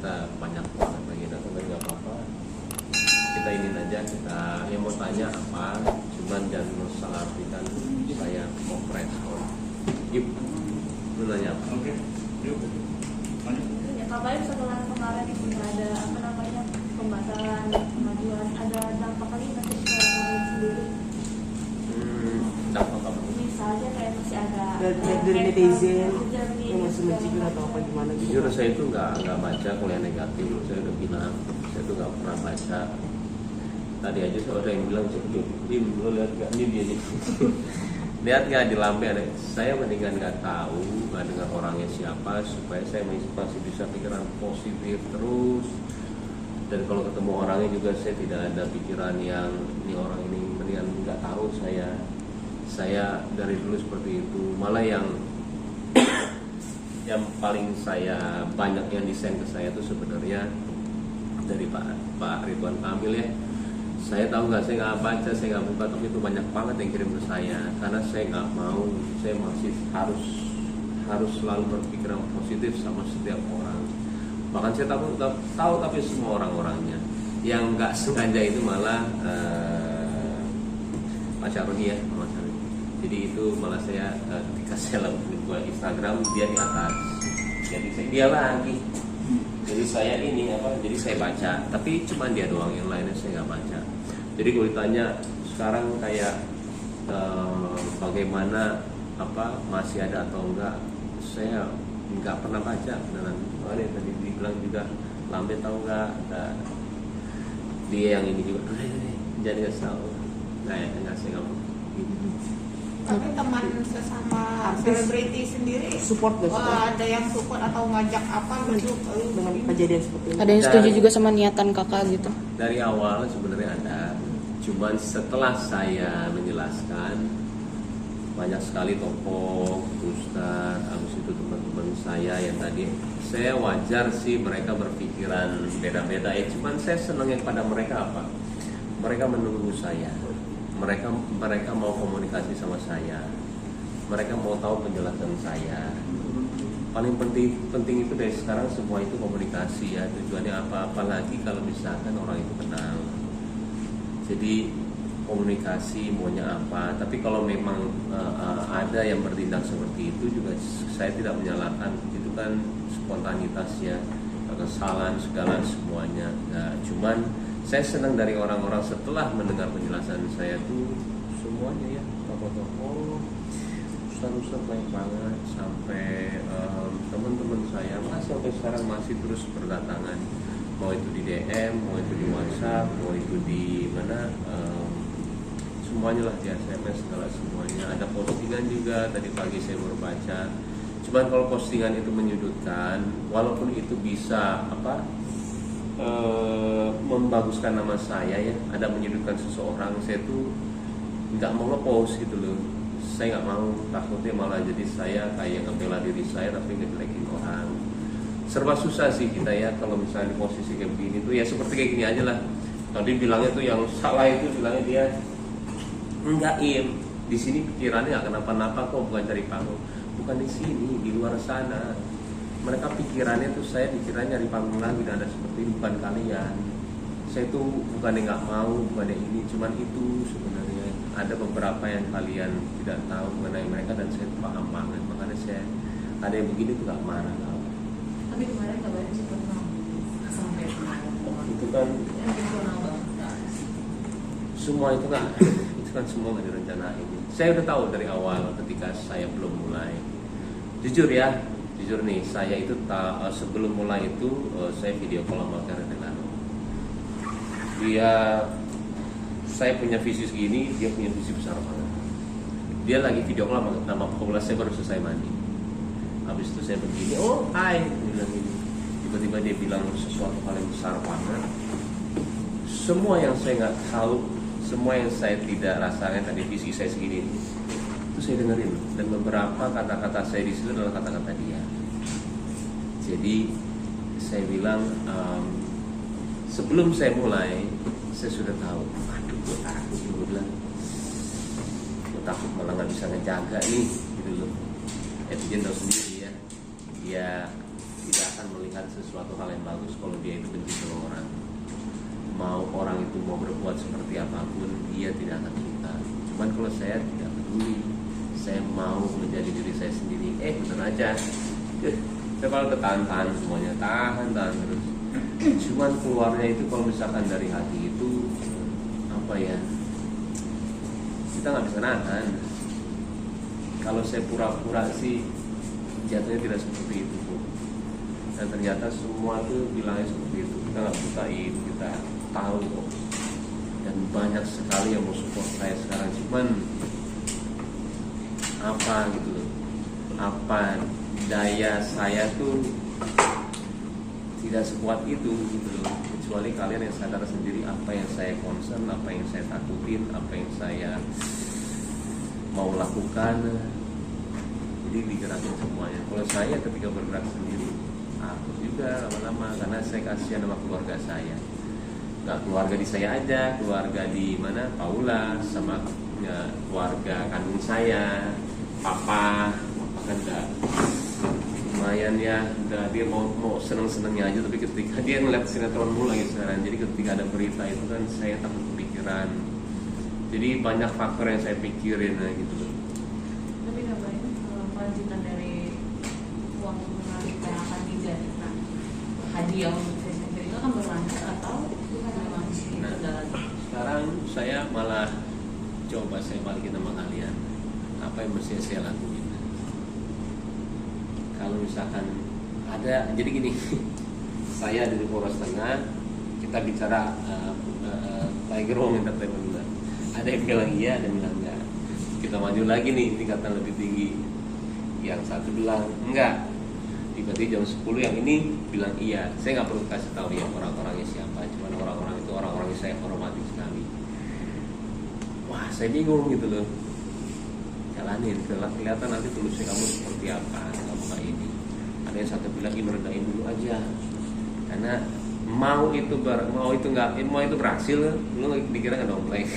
kita banyak banget lagi datang, tapi nggak apa-apa. Kita ini aja, kita yang mau tanya apa, cuman jangan salah artikan saya mau respon. Yuk, lu nanya apa? Oke, yuk. Lanjut. Ya, kabarnya setelah kemarin itu nggak ada apa namanya pembatalan pengajuan, ada dampak lagi nanti ke kalian sendiri. Dampak apa? Misalnya kayak masih ada dari netizen Jernih, yang masih mencibir atau apa gimana gitu. Jujur saya itu nggak baca kalau yang negatif, saya udah bilang saya tuh nggak pernah baca. Tadi aja ada yang bilang Dim, lo lihat gak ini dia nih. Lihat gak di lampe ada. Saya mendingan nggak tahu, nggak dengar orangnya siapa, supaya saya masih bisa pikiran positif terus. Dan kalau ketemu orangnya juga saya tidak ada pikiran yang ini orang ini mendingan nggak tahu saya. Saya dari dulu seperti itu. Malah yang paling saya banyak yang desain ke saya itu sebenarnya dari Pak Ridwan Kamil ya. Saya tahu nggak, saya nggak baca, saya nggak buka, tapi itu banyak banget yang kirim ke saya. Karena saya nggak mau, saya masih harus selalu berpikiran positif sama setiap orang. Bahkan saya tahu tapi semua orang-orangnya. Yang nggak sengaja itu malah Pak Syaroni ya, Mas Syaroni. Jadi itu malah saya ketika saya buat Instagram dia di atas, jadi dia lagi. Jadi saya ini apa? Jadi saya baca, tapi cuma dia doang, yang lainnya saya nggak baca. Jadi kalau ditanya sekarang kayak bagaimana apa masih ada atau enggak, saya nggak pernah baca. Beneran kemarin tadi dibilang juga lambe tahu nggak? Dia yang ini juga, jadi nggak tahu. Nggak saya nggak. Tapi teman sesama selebriti sendiri Support gak sih? ada yang support atau ngajak apa gitu Dengan kejadian seperti ini. Ada yang setuju juga sama niatan kakak gitu? Dari awal sebenarnya ada, cuman setelah saya menjelaskan banyak sekali tokoh, ustaz, habis itu teman-teman saya yang tadi, saya wajar sih mereka berpikiran beda-beda ya, cuman saya senangnya pada mereka apa? Mereka menunggu saya, mereka mau komunikasi sama saya, mereka mau tahu penjelasan saya. Paling penting itu dari sekarang semua itu komunikasi ya, tujuannya apa lagi kalau misalkan orang itu kenal. Jadi komunikasi maunya apa, tapi kalau memang ada yang bertindak seperti itu juga saya tidak menyalahkan, itu kan spontanitas ya, kesalahan segala semuanya. Nah, cuman saya senang dari orang-orang setelah mendengar penjelasan saya tuh semuanya ya, tokoh-tokoh, ustaz-ustaz baik banget, sampai teman-teman saya masih sampai sekarang masih terus berdatangan, mau itu di DM, mau itu di WhatsApp, mau itu di mana, semuanya lah di SMS segala semuanya. Ada postingan juga tadi pagi saya baru baca. Cuman kalau postingan itu menyudutkan, walaupun itu bisa membaguskan nama saya ya, ada menyudutkan seseorang, saya tuh nggak mau nge-post gitu loh. Saya nggak mau, takutnya malah jadi saya kayak ngebela diri saya tapi ngejelekin orang. Serba susah sih kita ya kalau misalnya di posisi kayak begini tuh ya, seperti kayak gini aja lah. Tadi bilangnya tuh yang salah itu bilangnya dia enggak di sini pikirannya nggak kenapa-napa kok, bukan cari panggung, bukan di sini, di luar sana. Mereka pikirannya tuh, saya pikirannya nyari panggung lagi, dan ada seperti ini, bukan kalian. Saya tuh bukannya nggak mau, bukannya ini, cuman itu sebenarnya ada beberapa yang kalian tidak tahu mengenai mereka, dan saya paham banget. Makanya saya ada yang begini tuh nggak marah tau. Tapi kemarin kabarnya sempat sampai Itu kan emosional banget. semua itu kan semua nggak direncanain. Saya udah tahu dari awal ketika saya belum mulai. Jujur nih, saya itu sebelum mulai itu saya video call sama Karen Delano. Saya punya visi segini, dia punya visi besar banget. Dia lagi video call sama Paula, saya baru selesai mandi. Habis itu saya begini, hai, dia bilang ini. Tiba-tiba dia bilang sesuatu hal yang besar banget. Semua yang saya nggak tahu, semua yang saya tidak rasakan tadi, visi saya segini itu saya dengerin, dan beberapa kata-kata saya di situ adalah kata-kata dia. Jadi saya bilang sebelum saya mulai saya sudah tahu, aduh gue takut, gue bilang gue takut malah nggak bisa ngejaga nih gitu loh. Etienne tahu sendiri ya, dia tidak akan melihat sesuatu hal yang bagus kalau dia itu benci sama orang. Mau orang itu mau berbuat seperti apapun, dia tidak akan suka. Cuman kalau saya tidak peduli, saya mau menjadi diri saya sendiri. Bener aja. Saya kalau tahan semuanya, tahan terus. Cuman keluarnya itu kalau misalkan dari hati itu apa ya? Kita nggak bisa nahan. Kalau saya pura-pura sih jatuhnya tidak seperti itu tuh. Dan ternyata semua tuh bilangnya seperti itu. Kita nggak sukain, kita tahu kok. Dan banyak sekali yang mau support saya sekarang. Cuman apa gitu loh, apa daya saya tuh tidak sekuat itu gitu loh. Kecuali kalian yang sadar sendiri apa yang saya concern, apa yang saya takutin, apa yang saya mau lakukan. Jadi digerakin semuanya. Kalau saya ketika bergerak sendiri, aku juga lama-lama karena saya kasihan sama keluarga saya. Nggak keluarga di saya aja, keluarga di mana Paula sama ya, keluarga kandung saya, papa kan udah lumayan ya, udah dia mau seneng-senengnya aja, tapi ketika dia ngeliat sinetron mulu lagi sekarang, jadi ketika ada berita itu kan saya takut kepikiran. Jadi banyak faktor yang saya pikirin gitu loh. Tapi kabarnya kelanjutan dari uang menarik yang akan dijadikan hadiah untuk saya sendiri itu akan berlanjut atau memang Nah, sekarang saya malah coba saya balikin sama kalian, apa yang mesti saya lakuin. Kalau misalkan ada, jadi gini, saya dari Polres Tengah, kita bicara Tiger Wong Entertainment dulu. Ada yang bilang iya, ada yang bilang enggak. Kita maju lagi nih, tingkatan lebih tinggi. Yang satu bilang enggak. Tiba-tiba jam 10 yang ini bilang iya. Saya nggak perlu kasih tahu ya orang-orangnya siapa, cuman orang-orang itu orang-orang yang saya hormati sekali. Wah, saya bingung gitu loh. Jalanin, kelihatan nanti tulusnya kamu seperti apa, kamu kayak ini. Ada yang satu bilang ini rendahin dulu aja, karena mau itu berhasil, lu dikira nggak dompleng.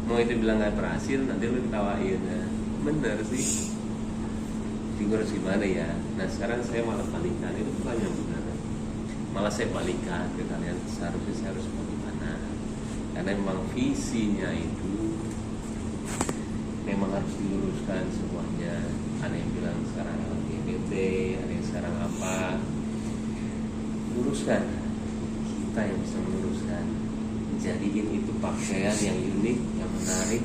Mau itu bilang nggak berhasil, nanti lu ditawain. Nah, bener sih. Bingung harus gimana ya. Nah sekarang saya malah balikan, itu pertanyaan benar. Malah saya balikan ke kalian, seharusnya saya harus bagaimana? Karena memang visinya itu memang harus diluruskan semuanya. Ada yang bilang sekarang LGBT, ada yang sekarang apa. Luruskan. Kita yang bisa meluruskan. Jadiin itu pakaian yang unik, yang menarik.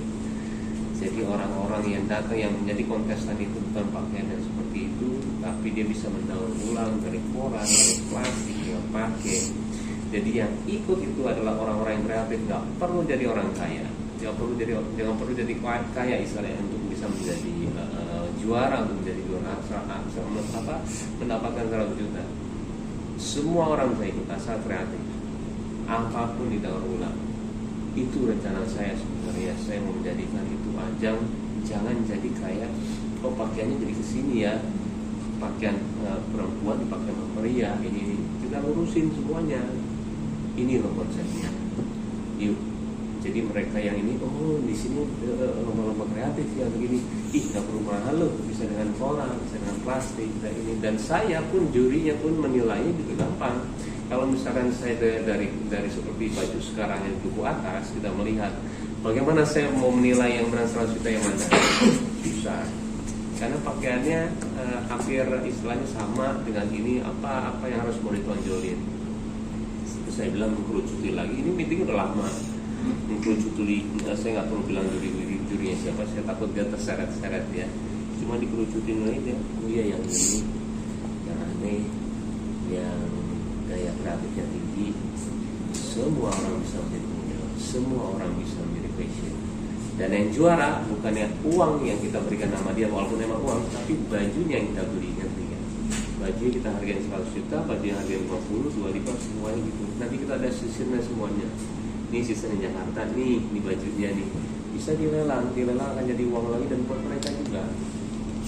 Jadi orang-orang yang datang yang menjadi kontestan itu bukan pakaian yang seperti itu, tapi dia bisa mendaur ulang dari koran, dari plastik yang pakai. Jadi yang ikut itu adalah orang-orang yang kreatif, nggak perlu jadi orang kaya. Jangan perlu jadi kaya istilahnya untuk bisa menjadi juara, untuk menjadi juara mendapatkan 100 juta. Semua orang bisa ikut asal kreatif, apapun didaur ulang. Itu rencana saya sebenarnya. Saya mau menjadikan itu ajang, jangan jadi kayak pakaiannya jadi kesini ya, pakaian perempuan dipakai sama pria. Ini kita lurusin semuanya. Ini loh konsepnya. Yuk. Jadi mereka yang ini, di sini lomba-lomba kreatif ya begini. Nggak perlu mahal loh, bisa dengan koran, bisa dengan plastik, dan ini. Dan saya pun jurinya pun menilainya gitu gampang. Kalau misalkan saya dari seperti baju sekarang yang duku atas, kita melihat bagaimana saya mau menilai yang benar 100 juta yang mana? Bisa. Karena pakaiannya hampir istilahnya sama dengan ini, apa yang harus mau ditonjolin. Terus saya bilang mengkerucuti lagi, ini meeting udah lama. Mengkerucuti, saya nggak perlu bilang jurinya siapa, saya takut dia terseret-seret ya. Cuma dikerucutin aja, yang ini, yang aneh, yang gaya kreatifnya tinggi. Semua orang bisa menjadi model, semua orang bisa menjadi fashion. Dan yang juara bukannya uang yang kita berikan nama dia, walaupun memang uang, tapi bajunya yang kita beli. Baju kita hargain 100 juta, baju yang hargain 50, 25, semuanya gitu. Nanti kita ada seasonnya semuanya. Ini season di Jakarta nih, ini bajunya nih. Bisa dilelang akan jadi uang lagi dan buat mereka juga.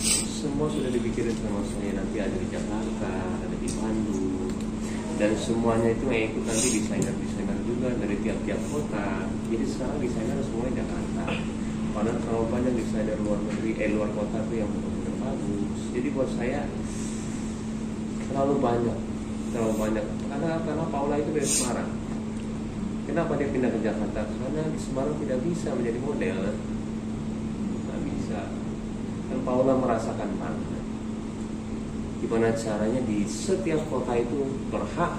Semua sudah dipikirin sama saya, nanti ada di Jakarta, ada di Bandung. Dan semuanya itu yang ikut nanti desainer juga dari tiap-tiap kota. Jadi sekarang desainer semuanya Jakarta. Padahal terlalu banyak desainer luar negeri, luar kota tuh yang benar-benar bagus. Jadi buat saya terlalu banyak. Karena Paula itu dari Semarang. Kenapa dia pindah ke Jakarta? Karena di Semarang tidak bisa menjadi model, nggak bisa. Dan Paula merasakan banget gimana caranya di setiap kota itu berhak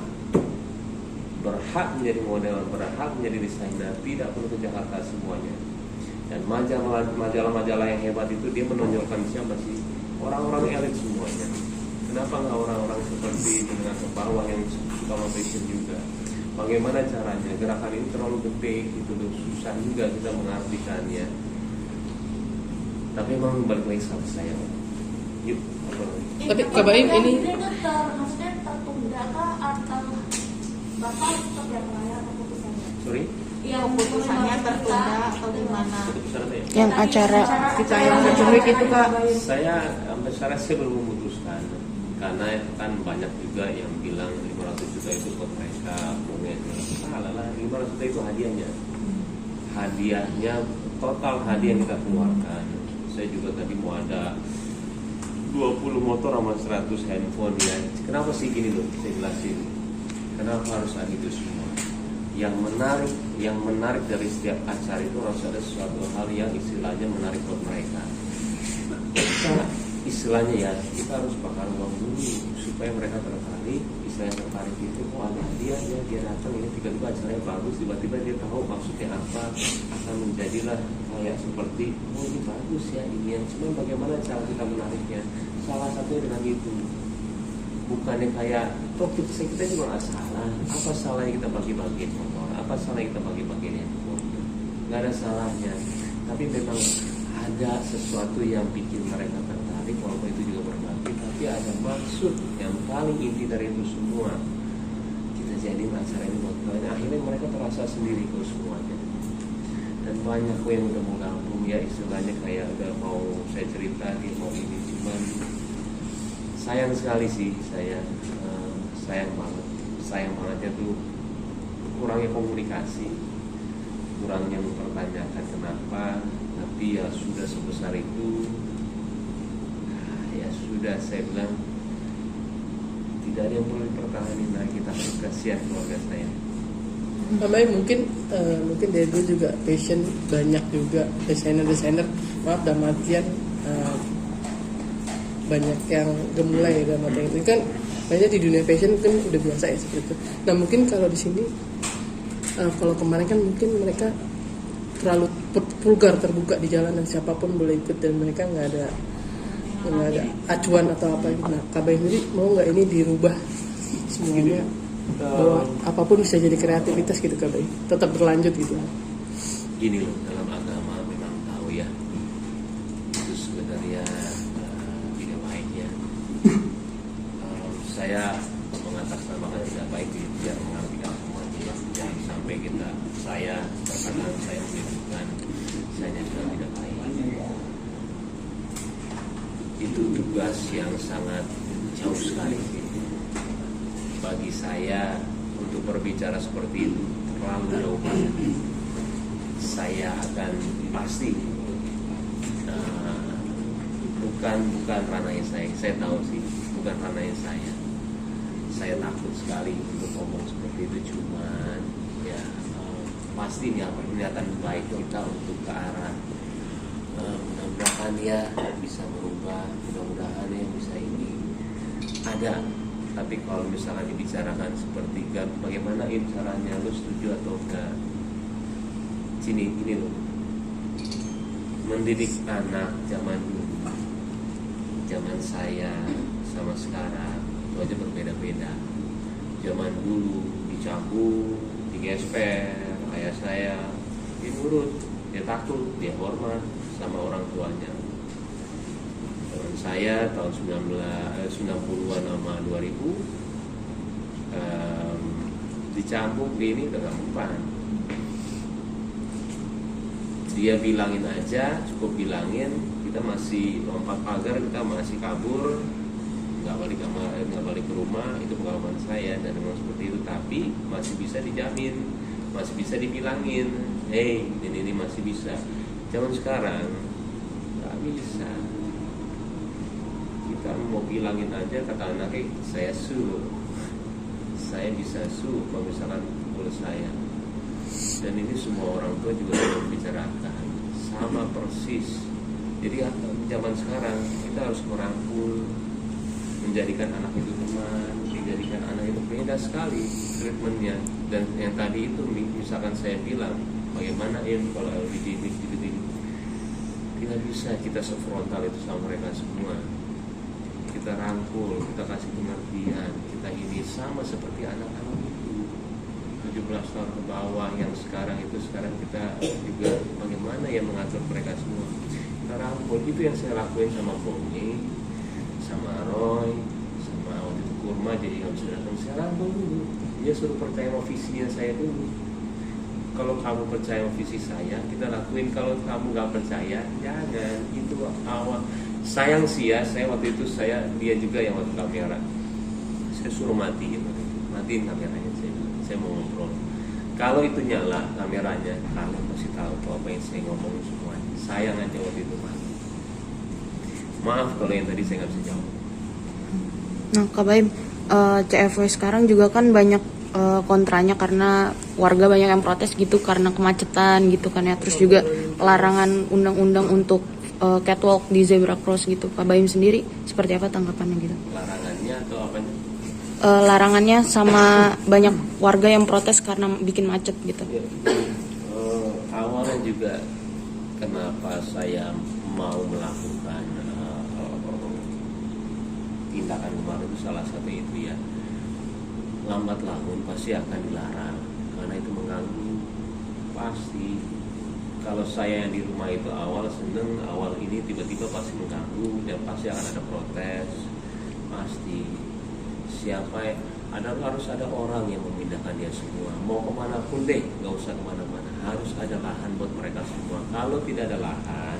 menjadi model, berhak menjadi desainer, tidak perlu ke Jakarta semuanya. Dan majalah-majalah yang hebat itu dia menonjolkan siapa sih? Orang-orang elit semuanya. Kenapa nggak orang-orang seperti dengan ke bawah yang suka fashion juga? Bagaimana caranya? Gerakan ini terlalu gede, itu susah juga kita mengartikannya. Tapi memang balik lagi sama saya. Yuk, Tapi kabarin ini- maksudnya tertunda kah atau bakal tetap yang lain atau keputusannya? sorry, Keputusannya tertunda atau gimana? keputusan apa ya? Yang acara Kita yang Fashion Week itu Kak. Saya sampai sekarang saya belum memutuskan karena kan banyak juga yang bilang 500 juta itu buat mereka, mungkin salah lah, 500 juta itu hadiahnya total hadiah yang kita keluarkan. Saya juga tadi mau ada 20 motor sama 100 handphone ya. Kenapa sih gini loh, saya jelasin. Kenapa harus ada itu semua? Yang menarik dari setiap acara itu harus ada sesuatu hal yang istilahnya menarik buat mereka. Kita istilahnya ya, kita harus bakar uang dulu supaya mereka tertarik. Istilahnya tertarik itu, oh ada dia datang ini tiba-tiba acaranya bagus, tiba-tiba dia tahu maksudnya apa, akan menjadilah kayak seperti, oh ini bagus ya ini yang cuma bagaimana cara kita menariknya. Salah satunya dengan itu, bukannya kayak topik kita juga nggak salah. Apa salahnya kita bagi-bagiin motor? Apa salahnya kita bagi-bagiin handphone? Nggak ada salahnya. Tapi memang ada sesuatu yang bikin mereka tertarik, walaupun itu juga berbagi. Tapi ada maksud yang paling inti dari itu semua. Kita jadiin acara ini buat banyak. Akhirnya mereka terasa sendiri kok semuanya. Dan banyak kok yang udah mau gabung ya, istilahnya kayak udah mau saya cerita nih, mau ini, cuman sayang sekali sih sayang bangetnya tuh kurangnya komunikasi, kurangnya mempertanyakan kenapa. Tapi ya sudah sebesar itu, ya sudah, saya bilang tidak ada yang perlu dipertahankan lagi. Kita harus kasihan keluarga saya. Namanya mungkin dari dulu juga passion, banyak juga desainer maaf dalam artian banyak yang gemulai dalam artian itu kan banyak di dunia fashion kan udah biasa ya seperti itu. Nah mungkin kalau di sini kalau kemarin kan mungkin mereka terlalu vulgar, terbuka di jalanan, siapapun boleh ikut dan mereka nggak ada acuan atau apa gitu. Nah Kak Bayu sendiri mau nggak ini dirubah semuanya bahwa apapun bisa jadi kreativitas gitu Kak Bayu, tetap berlanjut gitu. Gini loh, dalam agama memang tahu ya, itu sebenarnya tidak baik ya. Saya mengatasnamakan tidak baik itu yang mengartikan semuanya ya. Jangan sampai saya terkadang saya menyebutkan saya bilang tidak baik. Itu tugas yang sangat jauh sekali bagi saya untuk berbicara seperti itu, terlalu jauh banget. Saya akan pasti bukan ranahnya saya tahu sih bukan ranahnya saya takut sekali untuk ngomong seperti itu, cuman ya pasti niatan baik kita untuk ke arah mudah-mudahan ya bisa merubah, mudah-mudahan ya bisa ini ada. Tapi kalau misalnya dibicarakan seperti bagaimana caranya, lu setuju atau enggak? Gini loh, mendidik anak zaman dulu, zaman saya sama sekarang itu aja berbeda-beda. Zaman dulu dicambuk, digesper, ayah saya diurut, dia takut, dia hormat sama orang tuanya. Zaman saya tahun 90-an sama 2000 dicambuk di ini udah gak mempan. Dia bilangin aja, cukup bilangin, kita masih lompat pagar, kita masih kabur, nggak balik ke rumah. Itu pengalaman saya dan memang seperti itu. Tapi masih bisa dijamin, masih bisa dibilangin, hey ini masih bisa. Zaman sekarang nggak bisa. Kita kamu mau bilangin aja kata anaknya, saya bisa kalau misalkan pukul saya. Dan ini semua orang tua juga sudah membicarakan sama persis. Jadi zaman sekarang kita harus merangkul, menjadikan anak itu teman, dijadikan anak itu beda sekali treatmentnya. Dan yang tadi itu misalkan saya bilang bagaimana kalau LGBT tidak bisa kita sefrontal itu sama mereka semua. Kita rangkul, kita kasih pengertian, kita ini sama seperti anak-anak itu 17 tahun ke bawah yang sekarang kita juga bagaimana ya mengatur mereka semua. Kita rangkul, itu yang saya lakuin sama Bongi, sama Roy, sama waktu itu Kurma, jadi nggak bisa datang. Saya rangkul dulu, dia suruh percaya sama visinya saya dulu. Kalau kamu percaya sama visi saya, kita lakuin. Kalau kamu nggak percaya, jangan. Itu awal. Sayang sih ya, waktu itu dia juga yang waktu kamera. Saya suruh matiin kameranya. Saya mau ngobrol. Kalau itu nyala kameranya, kalian pasti tahu apa yang saya ngomong semuanya. Sayang aja waktu itu mati. Maaf kalau yang tadi saya nggak bisa jawab. Nah, Kak Baim, CFW sekarang juga kan banyak kontranya karena warga banyak yang protes gitu karena kemacetan gitu kan ya. Terus juga larangan undang-undang untuk catwalk di zebra cross gitu. Kak Baim sendiri seperti apa tanggapannya gitu? Larangannya atau apanya? Larangannya sama banyak warga yang protes karena bikin macet gitu. Ya, awalnya juga kenapa saya mau melakukan tindakan kemarin itu salah satu itu ya, lambat laun pasti akan dilarang karena itu mengganggu pasti. Kalau saya yang di rumah itu awal seneng, awal ini tiba-tiba pasti mengganggu dan pasti akan ada protes pasti. Harus ada orang yang memindahkan dia semua. Mau kemana pun deh, nggak usah kemana-mana. Harus ada lahan buat mereka semua. Kalau tidak ada lahan,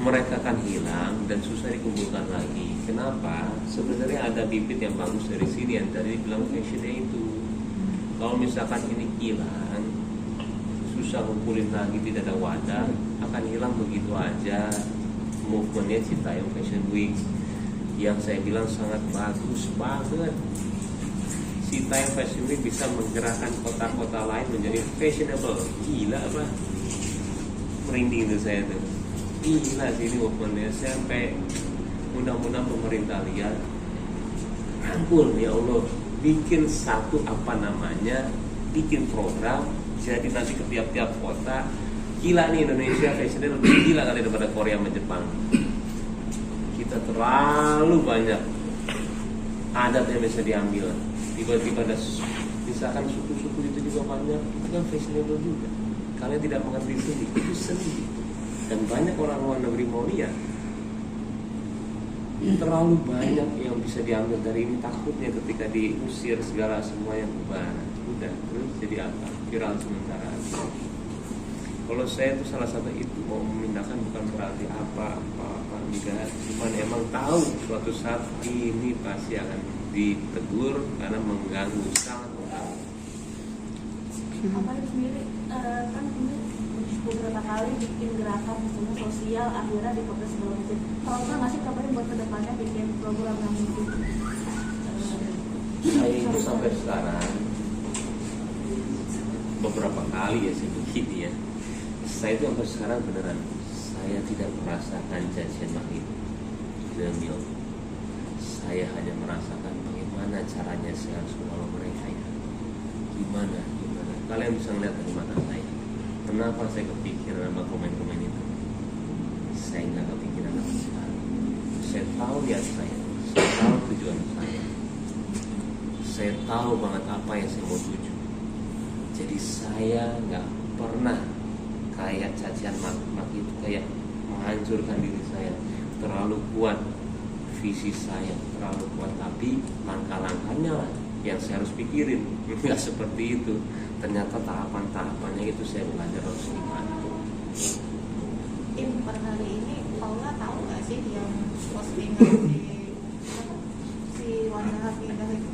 mereka akan hilang dan susah dikumpulkan lagi. Kenapa? Sebenarnya ada bibit yang bagus dari sini yang tadi bilang fashionnya itu. Kalau misalkan ini hilang, susah ngumpulin lagi, tidak ada wadah, akan hilang begitu aja. Movementnya Citayam Fashion Week yang saya bilang sangat bagus banget. Citayam Fashion Week bisa menggerakkan kota-kota lain menjadi fashionable. Gila apa? Merinding itu saya tuh. Gila sih ini movementnya. Sampai mudah-mudahan pemerintah lihat, ampun ya Allah, bikin bikin program. Jadi nanti ke tiap-tiap kota. Gila nih Indonesia fashionnya lebih gila kali daripada Korea sama Jepang. Kita terlalu banyak adat yang bisa diambil. Tiba-tiba ada misalkan suku-suku itu juga banyak. Itu kan fashionable juga. Kalian tidak mengerti seni, itu seni. Dan banyak orang luar negeri mau lihat. Terlalu banyak yang bisa diambil dari ini. Takutnya ketika diusir segala semua yang bubar, udah terus jadi apa? Viral sementara. Kalau saya itu salah satu itu mau memindahkan bukan berarti apa enggak, cuman emang tahu suatu saat ini pasti akan ditegur karena mengganggu, sangat mengganggu. Apa itu sendiri kan ini beberapa kali bikin gerakan misalnya sosial akhirnya diprotes segala macam. Kalau nggak sih kabarnya buat kedepannya bikin program yang gitu? Saya itu sampai sekarang beberapa kali ya saya begini ya. Saya itu sampai sekarang beneran saya tidak merasakan cacian maki demi saya hanya merasakan bagaimana caranya saya harus menolong mereka ya. Gimana kalian bisa melihat dari mata saya. Kenapa saya kepikiran sama komen-komen itu? Saya nggak kepikiran sama sekali. Saya tahu niat saya tahu tujuan saya tahu banget apa yang saya mau tuju. Jadi saya nggak pernah kayak cacian maki itu kayak menghancurkan diri saya. Terlalu kuat visi saya, terlalu kuat, tapi langkah-langkahnya lah yang saya harus pikirin. Nggak seperti itu. Ternyata tahapan-tahapannya itu saya belajar harus gimana. Per hari ini Paula tahu nggak sih yang postingan di si Wanda Hafida itu?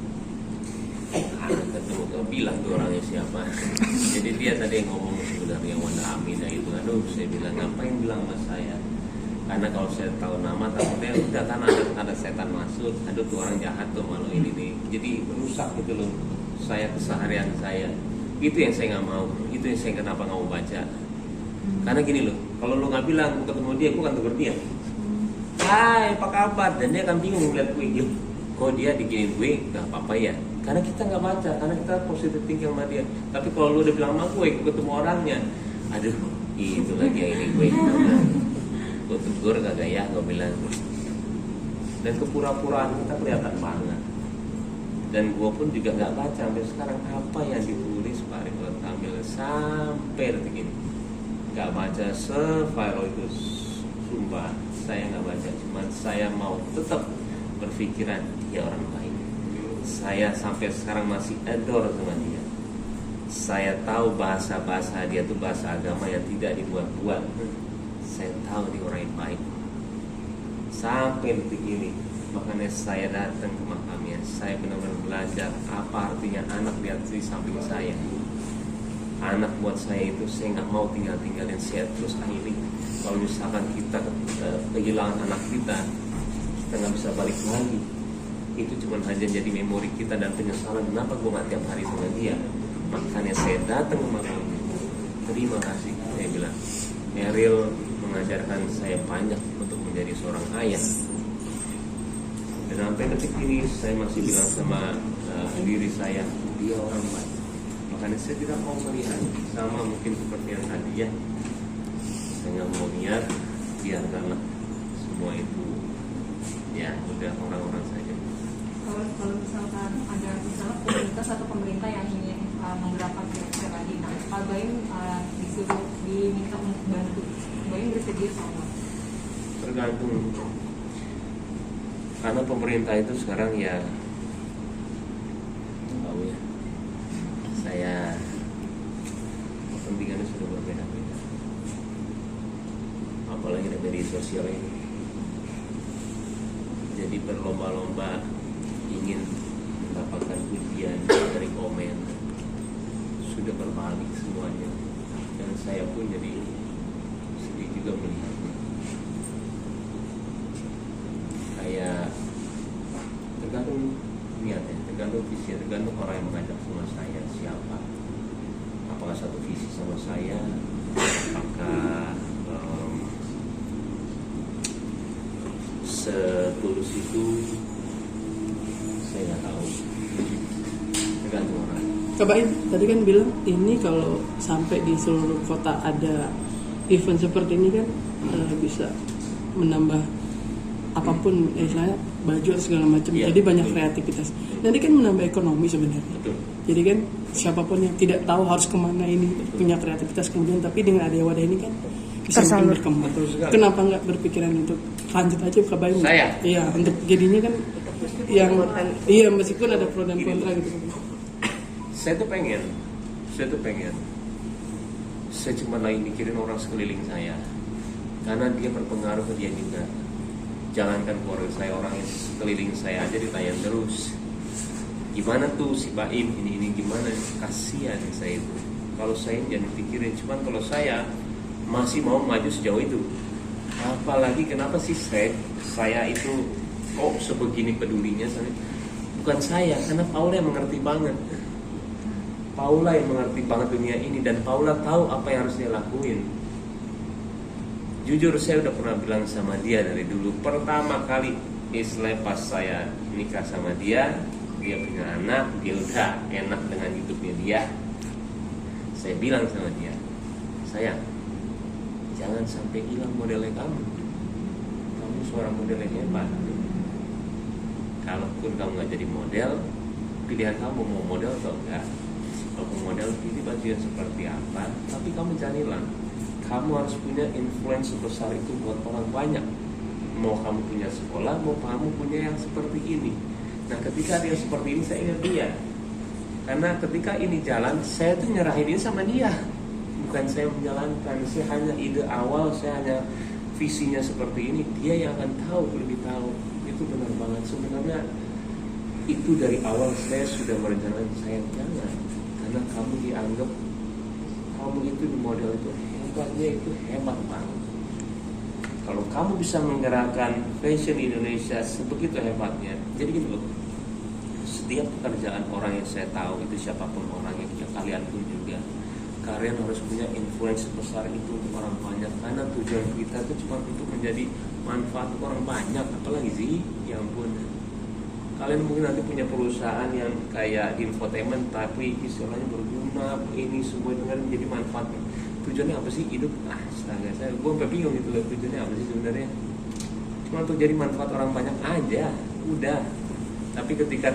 Ketemu gak bilang tuh orangnya siapa. Jadi dia tadi yang ngomong sebenarnya Wanda Hamidah itu. Aduh, saya bilang ngapain bilang sama saya. Karena kalau saya tahu nama takutnya udah kan ada setan masuk, ada tuh orang jahat tuh malu ini nih. Jadi rusak gitu loh saya keseharian saya. Itu yang saya nggak mau. Itu yang saya kenapa nggak mau baca. Karena gini loh, kalau lo nggak bilang gue ketemu dia, gue akan tegur dia. Hai, apa kabar? Dan dia akan bingung ngeliat gue. Kok dia diginiin gue? Gak apa-apa ya. Karena kita nggak baca, karena kita positif thinking sama dia. Tapi kalau lo udah bilang sama gue ketemu orangnya, aduh, itu lagi yang ini gue. Gue tegur kagak ya, gue bilang. Dan kepura-puraan kita kelihatan banget. Dan gue pun juga nggak baca sampai sekarang apa yang ditulis Pak Ridwan Kamil sampai detik ini. Nggak baca se-viral itu, sumpah saya nggak baca. Cuman saya mau tetap berpikiran dia orang baik. Saya sampai sekarang masih adore sama dia. Saya tahu bahasa-bahasa dia itu bahasa agama yang tidak dibuat-buat. Saya tahu dia orang yang baik. Sampai detik ini, makanya saya datang ke makamnya. Saya benar-benar belajar apa artinya anak di samping saya. Anak buat saya itu saya nggak mau tinggalin saya terus akhiri. Kalau misalkan kita kehilangan anak kita nggak bisa balik lagi. Itu cuma hanya jadi memori kita dan penyesalan. Kenapa gue nggak tiap hari sama dia? Makanya saya datang ke makamnya. Terima kasih, saya bilang. Eril mengajarkan saya banyak untuk menjadi seorang ayah. Dan sampai detik ini saya masih bilang sama diri saya, dia orang baik. Makanya saya tidak mau melihat sama mungkin seperti yang tadi ya. Saya nggak mau lihat, biarkanlah semua itu ya udah orang-orang saja. Kalau misalkan ada misalnya komunitas atau pemerintah yang ingin menggerakkan PSP lagi, nah Pak Baim disuruh diminta untuk bantu, Baim bersedia sama? Tergantung. Karena pemerintah itu sekarang ya tahu ya, saya kepentingannya sudah berbeda-beda. Apalagi ada media sosial ini. Jadi berlomba-lomba ingin mendapatkan pujian dari komen, sudah berbalik semuanya. Dan saya pun jadi sedih juga melihatnya. Kayak tergantung niatnya, tergantung visi, tergantung orang yang mengajak sama saya siapa. Apakah satu visi sama saya, apakah setulus itu, saya nggak tahu. Tergantung orang. Kak Baim tadi kan bilang ini kalau sampai di seluruh kota ada event seperti ini kan bisa menambah apapun, istilahnya baju atau segala macam. Iya. Jadi banyak kreativitas. Nanti kan menambah ekonomi sebenarnya. Betul. Jadi kan siapapun yang tidak tahu harus kemana ini punya kreativitas kemudian, tapi dengan ada wadah ini kan bisa mungkin berkembang. Betul sekali. Kenapa nggak berpikiran untuk lanjut aja Kak Baim? Saya? Iya, untuk jadinya kan yang iya meskipun ada pro dan kontra gitu. Saya tuh pengen. Saya cuma lagi mikirin orang sekeliling saya, karena dia berpengaruh ke dia juga. Jangankan keluarga saya, orang yang sekeliling saya aja ditanya terus, gimana tuh si Baim ini gimana? Kasihan saya itu. Kalau saya jangan pikirin, cuman kalau saya masih mau maju sejauh itu. Apalagi kenapa sih saya itu kok sebegini pedulinya? Bukan saya, karena Paula yang mengerti banget. Paula yang mengerti banget dunia ini, dan Paula tahu apa yang harus dia lakuin. Jujur saya udah pernah bilang sama dia dari dulu. Pertama kali istilah pas saya nikah sama dia punya anak, dia udah enak dengan hidupnya dia. Saya bilang sama dia, sayang, jangan sampai hilang modelnya kamu. Kamu seorang model yang hebat. Kalaupun kamu gak jadi model, pilihan kamu mau model atau enggak. Kalau model pilih baju yang seperti apa, tapi kamu jadilah. Kamu harus punya influence besar itu buat orang banyak. Mau kamu punya sekolah, mau kamu punya yang seperti ini. Nah ketika dia seperti ini, saya ingat dia. Karena ketika ini jalan, saya tuh nyerahin ini sama dia. Bukan saya menjalankan, saya hanya ide awal, saya hanya visinya seperti ini. Dia yang akan tahu, lebih tahu. Itu benar banget. Sebenarnya itu dari awal saya sudah merencanakan, saya jangan. Karena kamu dianggap, kamu itu di model itu hebatnya itu hebat banget. kalau kamu bisa menggerakkan fashion di Indonesia sebegitu hebatnya, jadi gini loh, setiap pekerjaan orang yang saya tahu itu siapapun orangnya, kalian pun juga, kalian harus punya influence besar itu untuk orang banyak, karena tujuan kita itu cuma untuk menjadi manfaat untuk orang banyak. Apalagi sih, ya ampun, kalian mungkin nanti punya perusahaan yang kayak infotainment tapi istilahnya berguna, ini semua itu kan menjadi manfaat. Tujuannya apa sih hidup? Astaga, gue sampai bingung gitu loh, tujuannya apa sih sebenarnya? Cuma untuk jadi manfaat orang banyak aja, udah. Tapi ketika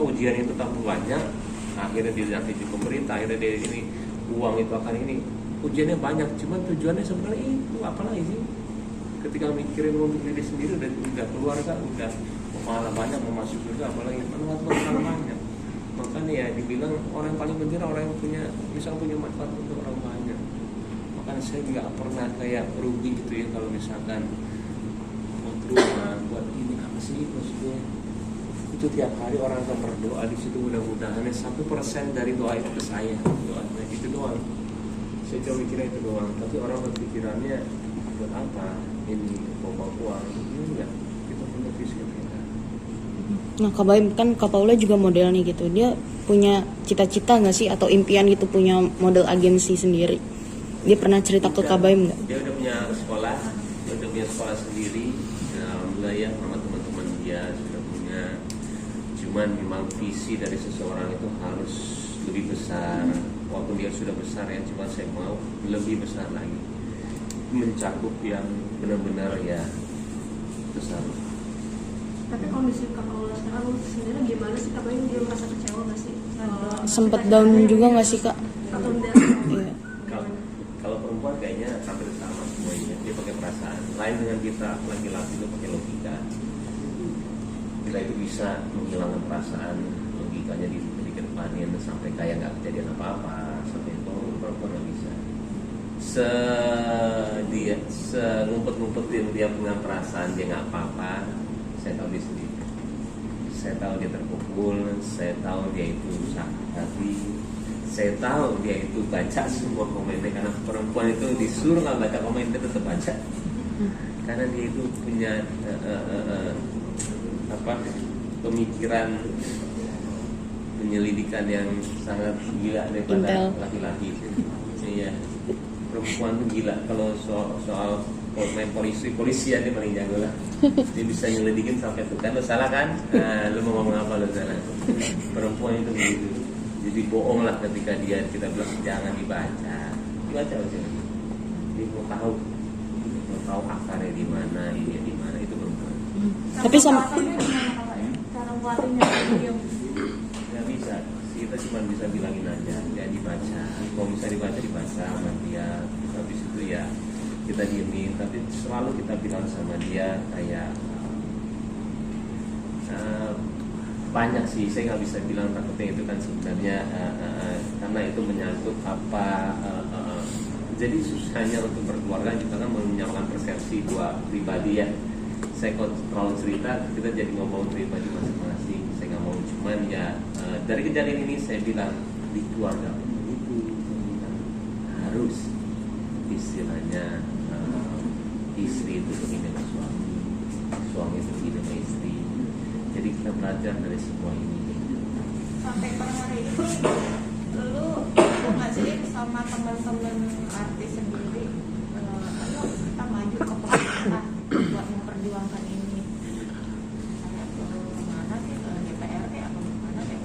ujian itu tambah banyak, akhirnya diaktifin pemerintah, akhirnya dia ini uang itu akan ini, ujiannya banyak, cuman tujuannya sebenarnya itu apalagi sih? Ketika mikirin untuk diri sendiri udah keluarga, udah malah banyak mau masuk juga, apalagi manfaat orang banyak. Makanya ya dibilang orang yang paling penting orang yang bisa punya manfaat untuk orang banyak. Makanya saya nggak pernah kayak rugi gitu ya kalau misalkan buat rumah, buat ini apa sih maksudnya? Itu tiap hari orang akan berdoa di situ, mudah-mudahan 1% dari doa itu ke saya, doanya itu doang. Saya coba mikirnya itu doang, tapi orang berpikirannya buat apa ini bawa uang, ini enggak, kita punya visi yang beda. Nah, Kak Baim kan Kak Paula juga model nih gitu. Dia punya cita-cita nggak sih atau impian gitu punya model agensi sendiri? Dia pernah cerita ke Kak Baim nggak? Dia udah punya sekolah sendiri. Alhamdulillah ya, sama teman-teman dia sudah punya. Cuman memang visi dari seseorang itu harus lebih besar. Walaupun dia sudah besar ya, cuma saya mau lebih besar lagi, mencakup yang benar-benar ya besar. Tapi kondisi Kak Paula sekarang sendiri gimana sih? Kak Baim, dia merasa kecewa nggak sih? Sempet down juga nggak sih Kak? Atau enggak? Iya. Kalau perempuan kayaknya hampir sama semuanya, dia pakai perasaan. Lain dengan kita laki-laki itu pakai logika. Kita itu bisa menghilangkan perasaan, logikanya di kedepanin sampai kayak nggak kejadian apa-apa. Sampai itu perempuan nggak bisa. Ngumpet-ngumpetin dia punya perasaan, dia nggak apa-apa. Saya tahu dia sendiri. Saya tahu dia terpukul. Saya tahu dia itu sakit hati. Saya tahu dia itu baca semua komennya, karena perempuan itu disuruh nggak baca komen dia tetap baca. Karena dia itu punya pemikiran penyelidikan yang sangat gila daripada laki-laki. Iya, perempuan tuh gila kalau soal main polisian dia paling jago lah. Dia bisa nyelidikin sampai tuh kan lo salah kan, lo mau ngomong apa lo salah. Perempuan itu begitu. Jadi bohong lah ketika kita bilang jangan dibaca aja. Dia mau tahu akarnya di mana, ini di mana, itu perempuan. Tapi sama cara buatinnya dia Nggak bisa, kita cuma bisa bilangin aja, ya dibaca. Kalau bisa dibaca sama dia. Habis itu ya kita diemin, tapi selalu kita bilang sama dia kayak banyak sih, saya nggak bisa bilang takutnya itu kan sebenarnya karena itu menyangkut jadi susahnya untuk berkeluarga kita kan menyamakan persepsi dua pribadi ya. Saya kalau terlalu cerita kita jadi ngomong pribadi masing-masing, saya nggak mau, cuman ya dari kejadian ini saya bilang di keluarga itu harus istilahnya istri itu begini dengan suami itu begini dengan istri. Jadi kita belajar dari semua ini. Sampai per hari ini lu nggak sih sama teman-teman artis sendiri, ayo kita maju ke pemerintah buat memperjuangkan ini. Saya ke mana sih, ke DPRD atau mana deh?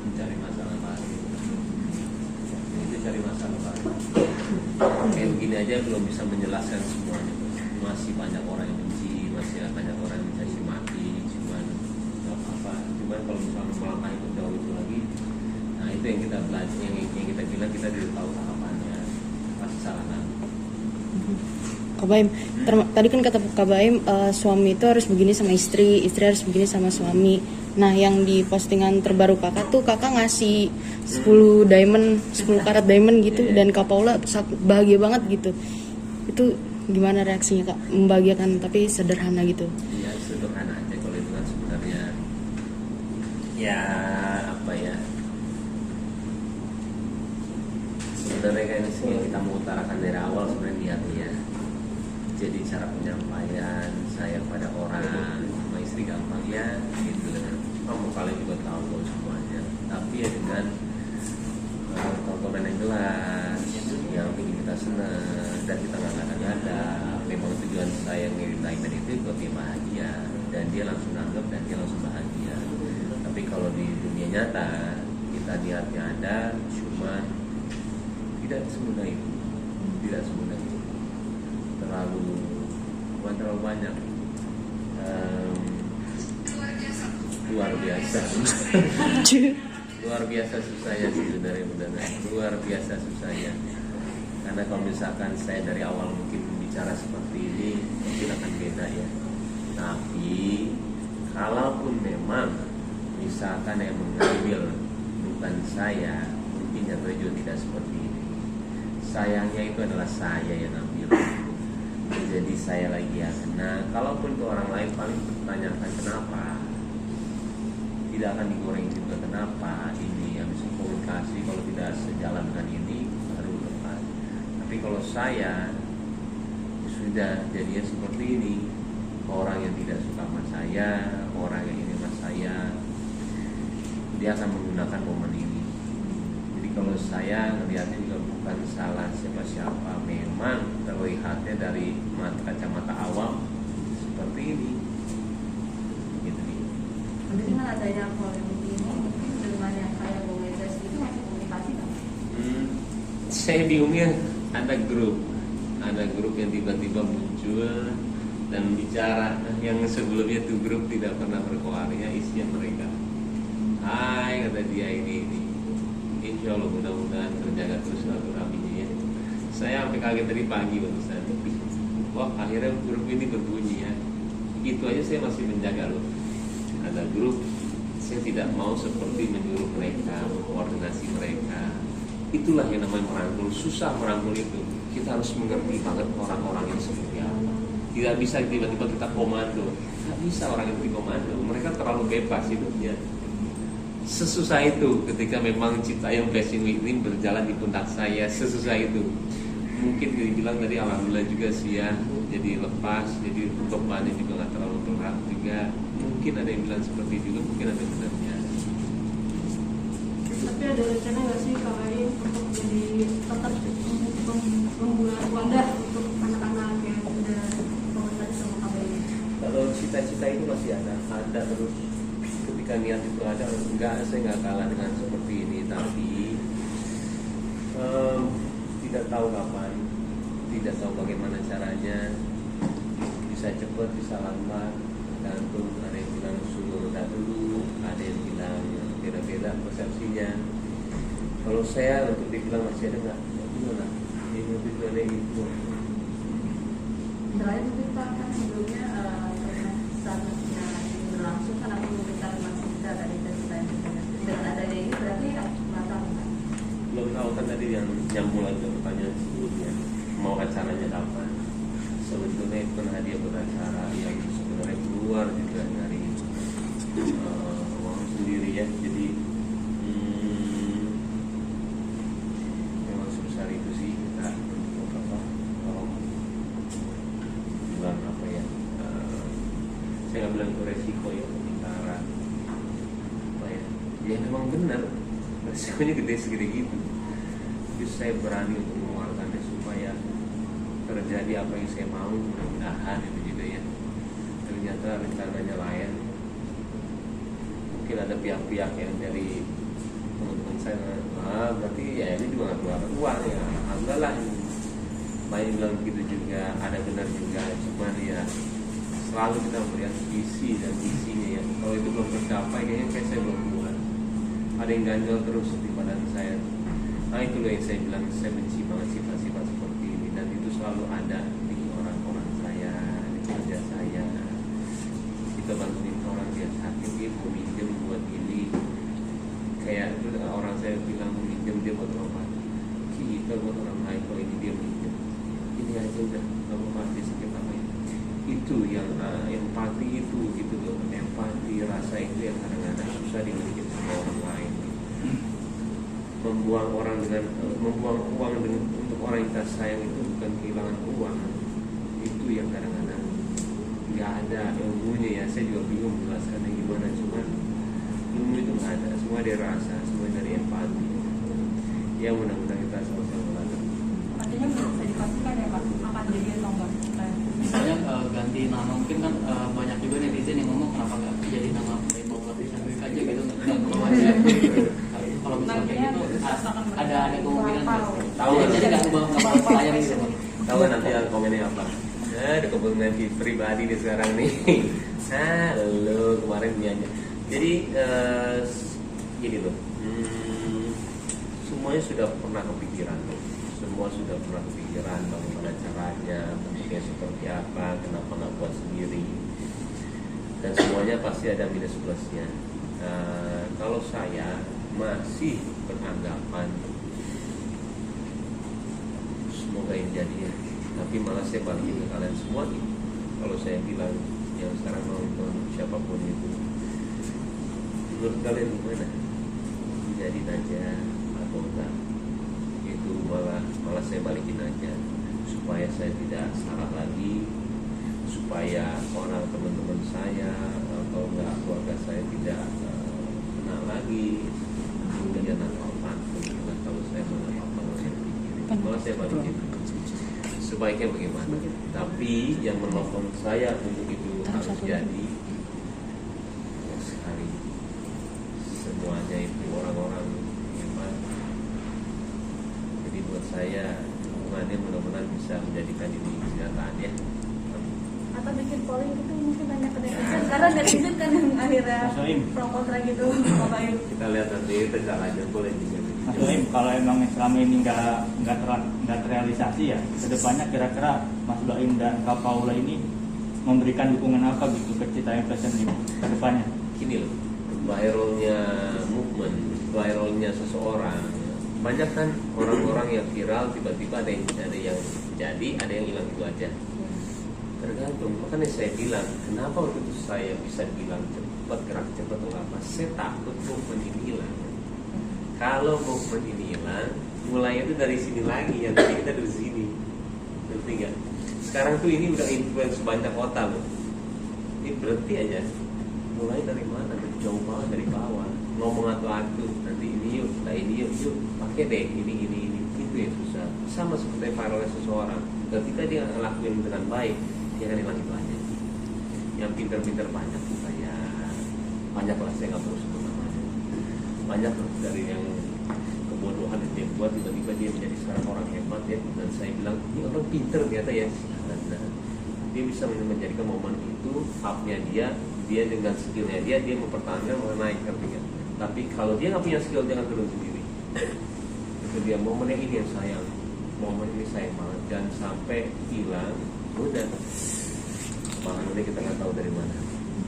Mencari masalah baru. Itu cari masalah baru. Kayak begini aja belum bisa menjelaskan semuanya. Masih banyak orang yang benci, masih banyak orang yang mencaci maki. Cuman kalau misalnya melangkah itu jauh itu lagi, nah itu yang kita belajar, yang kita bilang kita tidak tahu tahapannya, pasti salah kan. Kak Baim, tadi kan kata Kak Baim suami itu harus begini sama istri harus begini sama suami. Nah yang di postingan terbaru kakak tuh kakak ngasih 10 karat diamond gitu, dan Kak Paula bahagia banget gitu. Itu gimana reaksinya Kak? Membahagiakan tapi sederhana gitu. Iya sederhana aja, kalau itu kan sebenarnya ya apa ya, sebenarnya kan yang kita mau utarakan dari awal sebenarnya niatnya Jadi cara penyampaian saya pada orang sama istri gampang ya gitu. Kamu kalian juga tahu kok semuanya. Tapi ya dengan tontonan yang jelas yang bikin kita senang dan kita nggak ngada-ngada. Memang tujuan saya ngirim Diamond itu buat dia bahagia dan dia langsung nanggap dan dia langsung bahagia. Tapi kalau di dunia nyata kita niatnya ada, cuma tidak semudah itu, tidak semudah itu. Bukan terlalu banyak. Luar biasa. Luar biasa susahnya sih sebenarnya, luar biasa susahnya. Karena kalau misalkan saya dari awal mungkin bicara seperti ini mungkin akan beda ya. Tapi kalaupun memang misalkan yang mengambil bukan saya, mungkin jatuh juga tidak seperti ini. Sayangnya itu adalah saya yang ambil. Jadi saya lagi ya. Nah, kalaupun ke orang lain paling bertanyakan kenapa, tidak akan digoreng juga kenapa ini yang bisa komunikasi kalau tidak sejalan dengan ini baru tepat. Tapi kalau saya sudah jadinya seperti ini, orang yang tidak suka sama saya, orang yang ini sama saya, dia akan menggunakan momen ini. Jadi kalau saya melihatnya juga bukan salah siapa-siapa, memang terlihatnya dari kacamata awam seperti ini. Gitu nih. Dengan adanya polemik ini, mungkin dengan yang kayak Bung Ezra itu masih komunikasi nggak? Saya bingungnya ada grup yang tiba-tiba muncul dan bicara yang sebelumnya tuh grup tidak pernah berkoalnya, isinya mereka. Hai kata dia ini. Insya Allah mudah-mudahan terjaga terus silaturahminya ya. Saya sampai kaget dari pagi barusan. Wah akhirnya grup ini berbunyi ya. Itu aja saya masih menjaga loh. Ada grup, saya tidak mau seperti menyuruh mereka, koordinasi mereka. Itulah yang namanya merangkul. Susah merangkul itu. Kita harus mengerti banget orang-orang yang seperti apa. Tidak bisa tiba-tiba kita komando. Tidak bisa orang yang dikomando. Mereka terlalu bebas hidupnya. Sesusah itu ketika memang Ciptayung Fashion Week ini berjalan di pundak saya. Sesusah itu. Mungkin dibilang tadi alhamdulillah juga sih ya. Jadi lepas, jadi bebannya juga nggak terlalu berat juga. Mungkin ada yang bilang seperti itu juga, mungkin ada benarnya. Tapi ada rencana nggak sih KKI untuk jadi tetap membuat wadah untuk anak-anak yang sudah komunikasi sama KKI? Kalau cita-cita itu masih ada terus. Ketika niat itu ada, saya nggak kalah dengan seperti ini. Tapi tidak tahu kapan, tidak tahu bagaimana caranya. Bisa cepat, bisa lambat. Tergantung, ada yang bilang suruh rendah dulu, ada yang bilang beda-beda persepsinya. Kalau saya untuk dibilang masih ada nggak? Gimana? Ini lebih dari itu. Terakhir mungkin Pak kan sebelumnya saatnya ini berlangsung kan aku meminta masih kita tadi dan dengan adanya ini berarti matang kan? Belum tahu kan tadi yang nyambung lagi ke pertanyaan sebelumnya. Mau acaranya kapan? Sebetulnya itu kan hadiah beracara yang sebenarnya keluar juga dari uang sendiri ya. Jadi memang sebesar itu sih kita untuk apa? Bilang apa ya? Saya nggak bilang itu resiko ya antara apa ya? Ya memang benar resikonya gede segede gitu. Tapi saya berani untuk mengeluarkannya supaya terjadi apa yang saya mau, mudah-mudahan itu juga ya. Ternyata rencananya lain. Mungkin ada pihak-pihak yang dari teman-teman saya, berarti ya ini juga nggak keluar uang ya. Alhamdulillah lah, banyak bilang begitu juga, ada benar juga. Cuman ya selalu kita melihat visi dan visinya ya. Kalau itu belum tercapai, kayaknya kayak saya belum buat. Ada yang ganjel terus di badan saya. Nah itu loh yang saya bilang, saya benci banget sifat-sifat seperti ini. Dan itu selalu ada di orang-orang saya, di kerja saya. Kita bantuin orang dia sakit, dia mau minjem buat ini. Kayak itu orang saya bilang mau minjem, dia buat obat. Kita buat orang lain, kalau ini dia minjem. Ini aja udah, gak apa-apa, dia sakit apa ini. Itu yang empati itu gitu loh. Empati, rasa itu yang kadang-kadang susah dimiliki sama orang lain. Membuang uang dengan untuk orang yang kita sayang itu bukan kehilangan uang, itu itu yang kadang-kadang nggak ada ilmunya ya. Saya juga bingung menjelaskannya gimana, cuman ilmu itu nggak ada, semua dari rasa, semua dari empati. Ya mudah-mudahan kita sama-sama belajar. Artinya belum bisa dipastikan ya Pak, akan jadi atau enggak? Misalnya ganti nama, mungkin kan banyak juga netizen yang ngomong kenapa nggak jadi nama Rainbow Lapisan Week aja gitu, nggak perlu aja. Kalau misalnya kayak gitu ada kemungkinan nggak? Tahu Jadi nggak bakal layar gitu Pak. Tahu nanti yang komennya apa? Ada kepentingan pribadi nih sekarang nih. Halo, kemarin nyanyi. Jadi gini loh, semuanya sudah pernah kepikiran loh. Semua sudah pernah kepikiran bagaimana caranya, bentuknya seperti apa, kenapa nggak buat sendiri. Dan semuanya pasti ada minus plusnya. Kalau saya masih beranggapan semoga ini jadi ya. Tapi malah saya balikin ke kalian semua nih. Kalau saya bilang yang sekarang nonton siapapun itu, menurut kalian gimana? Jadi aja atau enggak? Itu malah saya balikin aja supaya saya tidak salah lagi, supaya orang teman-teman saya atau enggak keluarga saya tidak kena lagi kemudian apa kalau saya malah saya pikirin, malah saya balikin sebaiknya bagaimana. Tapi yang menelpon saya untuk itu harus jadi ya sekali semuanya itu orang-orang hebat. Jadi buat saya hubungannya mudah-mudahan bisa menjadikan ini kenyataan ya. Atau bikin polling gitu mungkin banyak ke netizen, karena netizen kan yang akhirnya Mas Soim. pro kontra gitu. Pak Bayu. Kita lihat nanti tegak aja boleh juga. Mas Soim, kalau emang selama ini nggak terrealisasi ya, kedepannya kira-kira Mas Baim dan Kak Paula ini memberikan dukungan apa gitu ke Citayam Fashion Week kedepannya? Gini loh, viralnya movement, viralnya seseorang, banyak kan orang-orang yang viral tiba-tiba ada yang jadi, ada yang hilang itu aja. Tergantung, makanya saya bilang kenapa waktu itu saya bisa bilang cepat, gerak cepat atau apa, saya takut movement ini hilang. Kalau movement ini hilang, mulai itu dari sini lagi, yang tadi kita dari sini, ngerti nggak? Sekarang tuh ini udah influence banyak kota loh. Ini berhenti aja, mulai dari mana? Dari jauh banget, dari bawah. Ngomong atu-atu, nanti ini yuk, nah ini yuk, pakai deh, ini, itu yang susah. Sama seperti viralnya seseorang, ketika dia ngelakuin dengan baik, dia akan hilang itu aja. Yang pintar-pintar banyak tuh kayak banyak lah, saya nggak perlu sebut namanya. Banyak loh dari yang kebodohan yang dia buat, tiba-tiba dia menjadi sekarang orang hebat ya. Dan saya bilang ini orang pintar ternyata ya. Nah, dia bisa menjadikan momen itu upnya dia dengan skillnya dia mempertahankan mengenai kepentingan. Tapi kalau dia nggak punya skill, jangan turun sendiri. Itu dia momennya ini yang sayang, momen ini sayang banget, dan sampai hilang udah malah ini kita nggak tahu dari mana.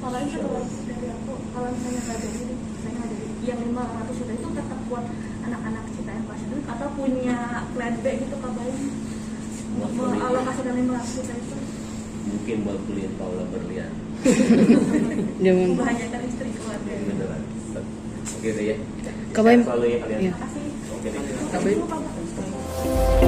Kalau itu kalau dari aku, kalau misalnya nggak ada ini, saya nggak ada yang 500 juta itu tetap buat anak-anak Citayam Fashion Week atau punya plan B gitu Kak Bayu mengalokasikan 500 juta itu Mungkin buat kuliah Paula berlian. Jangan. membahagiakan istri keluarga. Beneran. Oke deh ya. Kak Bayu. Sehat selalu ya kalian. Iya. Terima kasih. Oke deh. Kak Bayu. Terima kasih.